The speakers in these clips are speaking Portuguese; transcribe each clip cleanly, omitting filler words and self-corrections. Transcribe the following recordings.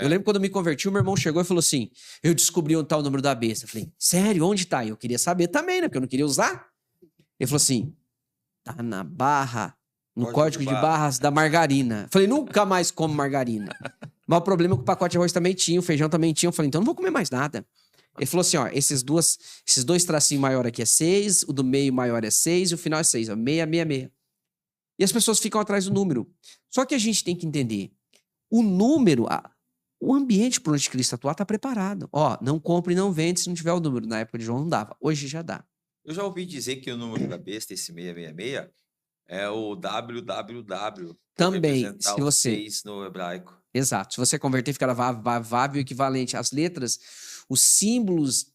Eu lembro quando eu me converti, o meu irmão chegou e falou assim, eu descobri onde tá o número da besta. Eu falei, sério, onde tá? Eu queria saber também, né? Porque eu não queria usar. Ele falou assim, tá na barra, no código de barras da margarina. Eu falei, nunca mais como margarina. Mas o problema é que o pacote de arroz também tinha, o feijão também tinha. Eu falei, então não vou comer mais nada. Ele falou assim, ó, esses dois tracinhos maior aqui é 6, o do meio maior é 6 e o final é 6, ó, 666. E as pessoas ficam atrás do número. Só que a gente tem que entender, o número, o ambiente para o anticristo atuar está preparado. Ó, não compre e não vende se não tiver o número. Na época de João não dava, hoje já dá. Eu já ouvi dizer que o número da besta, esse 666, é o www, Também, representar se o você... 6 no hebraico. Exato. Se você converter, fica vav, o equivalente. As letras, os símbolos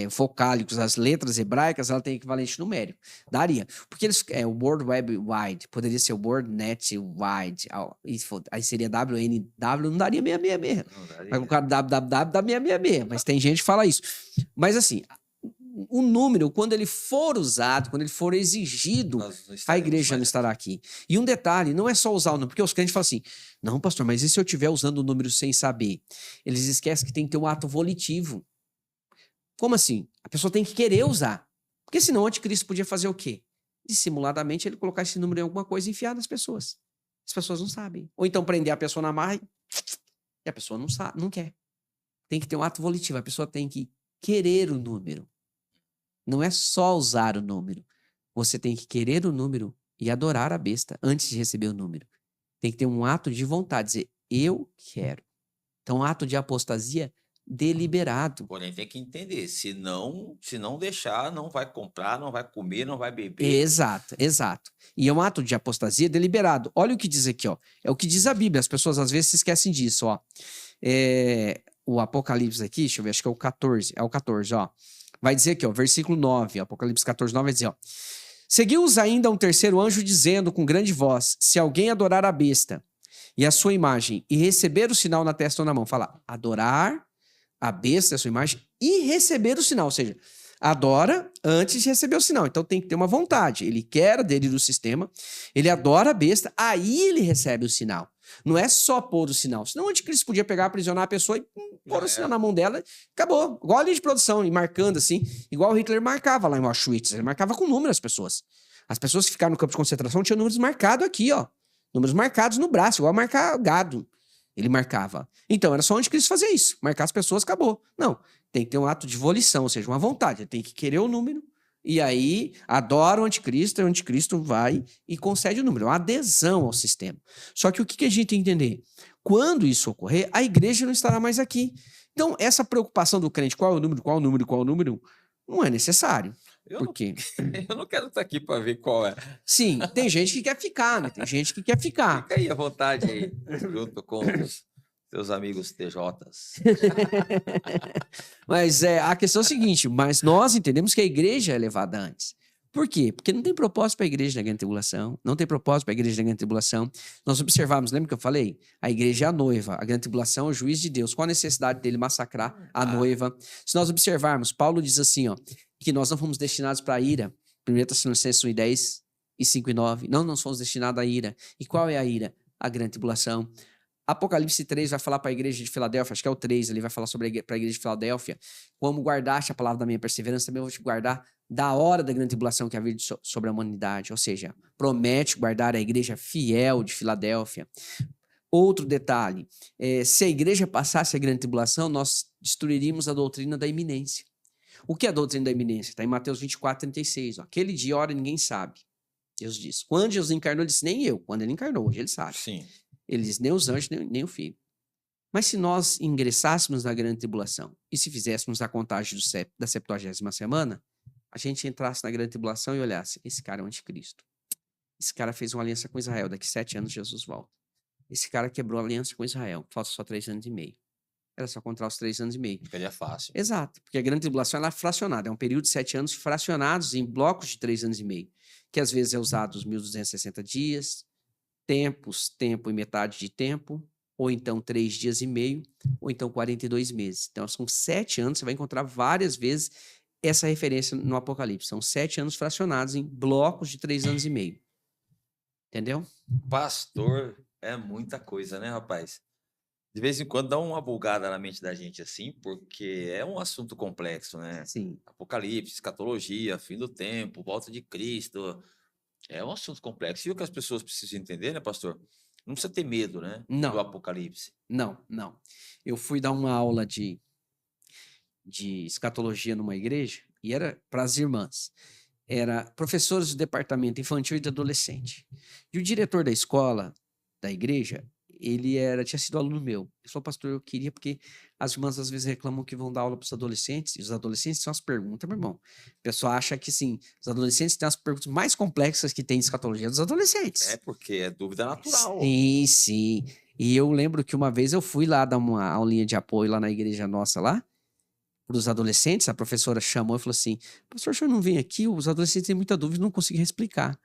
vocálicos, as letras hebraicas, ela tem equivalente numérico. Daria. Porque eles, o World Wide Wide, poderia ser o World Net Wide. Aí seria WNW, não daria 666. Não daria. Vai colocar www, dá 666. Mas tem gente que fala isso. Mas assim, o número, quando ele for usado, quando ele for exigido, a igreja não estará aqui. E um detalhe, não é só usar o número, porque os crentes falam assim, não, pastor, mas e se eu estiver usando o número sem saber? Eles esquecem que tem que ter um ato volitivo. Como assim? A pessoa tem que querer usar. Porque senão o anticristo podia fazer o quê? Dissimuladamente ele colocar esse número em alguma coisa e enfiar nas pessoas. As pessoas não sabem. Ou então prender a pessoa na marra e a pessoa não sabe, não quer. Tem que ter um ato volitivo, a pessoa tem que querer o número. Não é só usar o número. Você tem que querer o número e adorar a besta antes de receber o número. Tem que ter um ato de vontade, dizer, eu quero. Então, ato de apostasia deliberado. Porém, tem que entender, se não deixar, não vai comprar, não vai comer, não vai beber. Exato, exato. E é um ato de apostasia deliberado. Olha o que diz aqui, ó. É o que diz a Bíblia. As pessoas às vezes se esquecem disso, ó. O Apocalipse aqui, deixa eu ver, acho que é o 14. É o 14, ó. Vai dizer aqui, ó, versículo 9, Apocalipse 14, 9, vai dizer, ó. Seguiu-os ainda um terceiro anjo dizendo com grande voz, se alguém adorar a besta e a sua imagem e receber o sinal na testa ou na mão, fala, adorar a besta, a sua imagem e receber o sinal, ou seja, adora antes de receber o sinal. Então tem que ter uma vontade. Ele quer aderir do sistema, ele adora a besta, aí ele recebe o sinal. Não é só pôr o sinal. Senão o anticristo podia pegar, aprisionar a pessoa e pôr o sinal na mão dela. Acabou. Igual a linha de produção, e marcando assim. Igual o Hitler marcava lá em Auschwitz. Ele marcava com número as pessoas. As pessoas que ficaram no campo de concentração tinham números marcados aqui, ó. Números marcados no braço, igual marcar gado. Ele marcava. Então, era só o anticristo fazer isso. Marcar as pessoas, acabou. Não. Tem que ter um ato de volição, ou seja, uma vontade. Ele tem que querer o número. E aí, adora o anticristo, e o anticristo vai e concede o número. Uma adesão ao sistema. Só que o que a gente tem que entender? Quando isso ocorrer, a igreja não estará mais aqui. Então, essa preocupação do crente, qual é o número, qual é o número, qual é o número, não é necessário. Por quê? Eu não quero estar aqui para ver qual é. Sim, tem gente que quer ficar, né? Tem gente que quer ficar. Fica aí à vontade aí, junto com os seus amigos TJs. Mas a questão é a seguinte, mas nós entendemos que a igreja é levada antes. Por quê? Porque não tem propósito para a igreja da grande tribulação, não tem propósito para a igreja da grande tribulação. Nós observamos, lembra que eu falei? A igreja é a noiva, a grande tribulação é o juiz de Deus. Qual a necessidade dele massacrar a noiva? Se nós observarmos, Paulo diz assim, ó, que nós não fomos destinados para a ira. 1 Tessalonicenses 1:10 e 5:9. Não, nós fomos destinados à ira. E qual é a ira? A grande tribulação. Apocalipse 3 vai falar para a igreja de Filadélfia, acho que é o 3, ele vai falar para a igreja de Filadélfia, como guardaste a palavra da minha perseverança, também eu vou te guardar da hora da grande tribulação que havia sobre a humanidade. Ou seja, promete guardar a igreja fiel de Filadélfia. Outro detalhe, se a igreja passasse a grande tribulação, nós destruiríamos a doutrina da iminência. O que é a doutrina da iminência? Está em Mateus 24:36. Ó. Aquele dia, hora, ninguém sabe. Deus diz. Quando Jesus encarnou, ele disse, nem eu. Quando ele encarnou, hoje ele sabe. Sim. Ele diz, nem os anjos, nem o filho. Mas se nós ingressássemos na grande tribulação e se fizéssemos a contagem da 70ª semana, a gente entrasse na grande tribulação e olhasse, esse cara é o anticristo. Esse cara fez uma aliança com Israel, daqui 7 anos Jesus volta. Esse cara quebrou a aliança com Israel, falta só 3 anos e meio. Era só contar os 3 anos e meio. Ficaria fácil. Exato, porque a grande tribulação ela é fracionada, é um período de 7 anos fracionados em blocos de 3 anos e meio, que às vezes é usado os 1260 dias, tempo e metade de tempo, ou então 3 dias e meio, ou então 42 meses. Então, são 7 anos, você vai encontrar várias vezes essa referência no Apocalipse. São 7 anos fracionados em blocos de 3 anos e meio. Entendeu? Pastor, é muita coisa, né, rapaz? De vez em quando dá uma bugada na mente da gente assim, porque é um assunto complexo, né? Sim. Apocalipse, escatologia, fim do tempo, volta de Cristo. É um assunto complexo. E o que as pessoas precisam entender, né, pastor? Não precisa ter medo, né, do Não, Apocalipse. não, não. Eu fui dar uma aula de escatologia numa igreja e era para as irmãs. Era professores do departamento infantil e de adolescente. E o diretor da escola, da igreja, tinha sido aluno meu. Ele falou, pastor, eu queria, porque as irmãs às vezes reclamam que vão dar aula para os adolescentes, e os adolescentes têm umas perguntas, meu irmão. O pessoal acha que, sim, os adolescentes têm as perguntas mais complexas que tem de escatologia dos É adolescentes. porque é dúvida natural. Sim, sim. E eu lembro que uma vez eu fui lá dar uma aulinha de apoio lá na igreja nossa lá, para os adolescentes, a professora chamou e falou assim: pastor, o senhor não vem aqui? Os adolescentes têm muita dúvida e não conseguem explicar.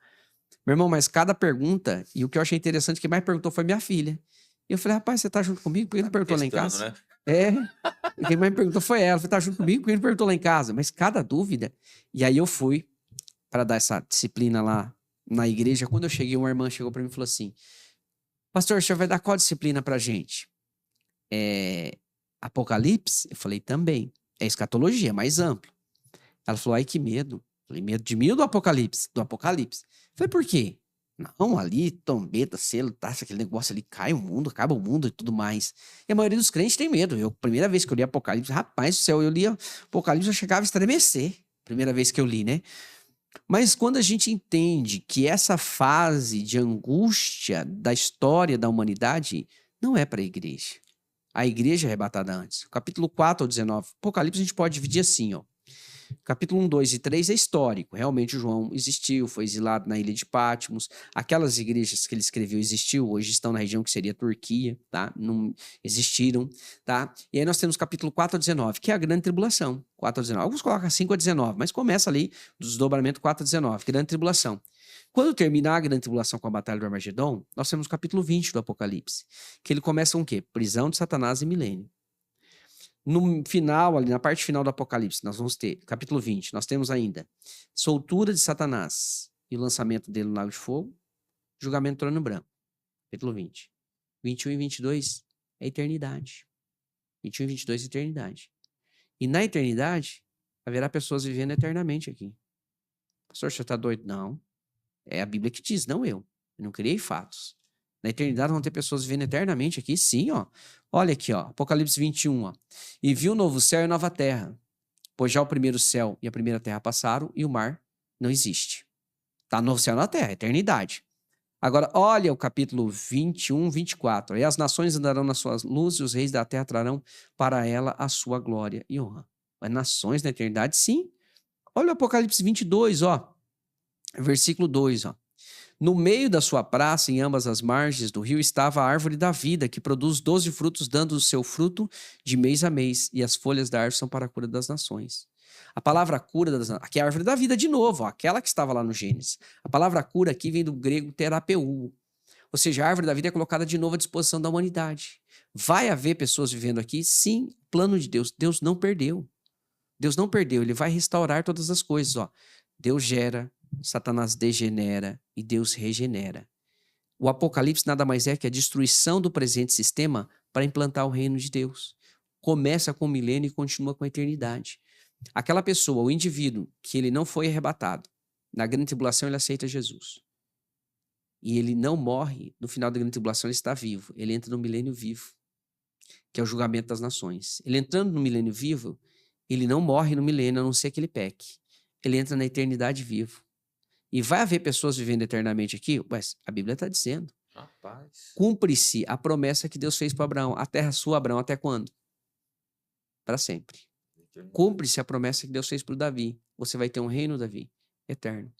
Meu irmão, mas cada pergunta, e o que eu achei interessante, quem mais perguntou foi minha filha. E eu falei, rapaz, você tá junto comigo? Por que não perguntou lá em Testando, casa? né? É. E quem mais me perguntou foi ela. Eu falei, tá junto comigo? Por que não perguntou lá em casa? Mas cada dúvida. E aí eu fui para dar essa disciplina lá na igreja. Quando eu cheguei, uma irmã chegou para mim e falou assim: pastor, o senhor vai dar qual disciplina pra gente? É Apocalipse? Eu falei, também. É escatologia, mais amplo. Ela falou, ai, que medo. Eu falei, medo de mim ou do Apocalipse? Do Apocalipse. Eu falei, por quê? Não, ali, trombeta, selo, taça, aquele negócio ali, cai o mundo, acaba o mundo e tudo mais. E a maioria dos crentes tem medo. Primeira vez que eu li Apocalipse, rapaz do céu, eu li Apocalipse, eu chegava a estremecer. Primeira vez que eu li, né? Mas quando a gente entende que essa fase de angústia da história da humanidade não é para a igreja. A igreja é arrebatada antes. Capítulo 4 ao 19. Apocalipse a gente pode dividir assim, ó. Capítulo 1, 2 e 3 é histórico. Realmente João existiu, foi exilado na ilha de Patmos. Aquelas igrejas que ele escreveu existiu, hoje estão na região que seria a Turquia, tá? Não existiram, tá? E aí nós temos capítulo 4 a 19, que é a grande tribulação. 4 a 19. Alguns colocam 5 a 19, mas começa ali do desdobramento 4 a 19, grande tribulação. Quando terminar a grande tribulação com a batalha do Armagedon, nós temos o capítulo 20 do Apocalipse, que ele começa com o quê? Prisão de Satanás e milênio. No final, ali na parte final do Apocalipse, nós vamos ter, capítulo 20, nós temos ainda soltura de Satanás e o lançamento dele no lago de fogo, julgamento do trono branco, capítulo 20. 21 e 22 é eternidade. 21 e 22 é eternidade. E na eternidade, haverá pessoas vivendo eternamente aqui. Pastor, você está doido? Não. É a Bíblia que diz, não eu. Eu não criei fatos. Na eternidade vão ter pessoas vivendo eternamente aqui, sim, ó. Olha aqui, ó, Apocalipse 21, ó. E viu o novo céu e nova terra, pois já o primeiro céu e a primeira terra passaram e o mar não existe. Tá novo céu na terra, eternidade. Agora, olha o capítulo 21, 24. E as nações andarão nas suas luzes e os reis da terra trarão para ela a sua glória e honra. As nações na eternidade, sim. Olha o Apocalipse 22, ó. Versículo 2, ó. No meio da sua praça, em ambas as margens do rio, estava a árvore da vida, que produz 12 frutos, dando o seu fruto de mês a mês, e as folhas da árvore são para a cura das nações. A palavra cura das nações, aqui é a árvore da vida de novo, ó, aquela que estava lá no Gênesis. A palavra cura aqui vem do grego terapeu, ou seja, a árvore da vida é colocada de novo à disposição da humanidade. Vai haver pessoas vivendo aqui? Sim, plano de Deus. Deus não perdeu. Deus não perdeu, ele vai restaurar todas as coisas, ó. Deus gera, Satanás degenera e Deus regenera. O Apocalipse nada mais é que a destruição do presente sistema para implantar o reino de Deus. Começa com o milênio e continua com a eternidade. Aquela pessoa, o indivíduo, que ele não foi arrebatado, na grande tribulação ele aceita Jesus. E ele não morre, no final da grande tribulação ele está vivo. Ele entra no milênio vivo, que é o julgamento das nações. Ele entrando no milênio vivo, ele não morre no milênio, a não ser que ele peque. Ele entra na eternidade vivo. E vai haver pessoas vivendo eternamente aqui? Mas a Bíblia está dizendo. Rapaz. Cumpre-se a promessa que Deus fez para Abraão. A terra sua, Abraão, até quando? Para sempre. Cumpre-se a promessa que Deus fez para o Davi. Você vai ter um reino, Davi, eterno.